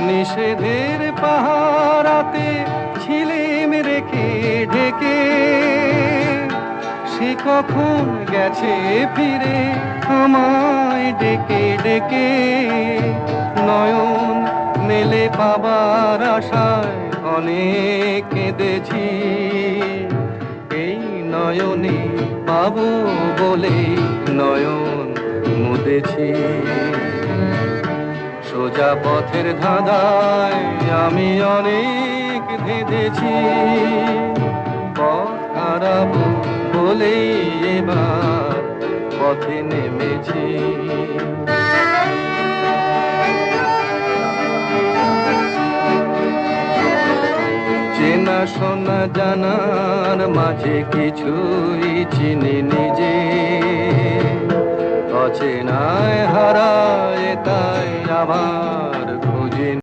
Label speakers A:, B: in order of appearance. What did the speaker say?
A: নিষেধের পাহারাতে ছিলিম রেখে ঢেকে, সে কখন গেছে ফিরে আমায় ডেকে ডেকে। নয়ন মেলে পাবার আশায় অনেক কেঁদেছি, এই নয়নে পাবো বলে নয়ন মুদেছি। সোজা পথের ধাঁধায় আমি অনেক ধেঁধেছি, পথ হারাবো বলেই এবার পথে নেমেছি। চেনা শোনা জানার মাঝে কিছুই চিনি নিজে, অচেনায় হারায় তাই আমার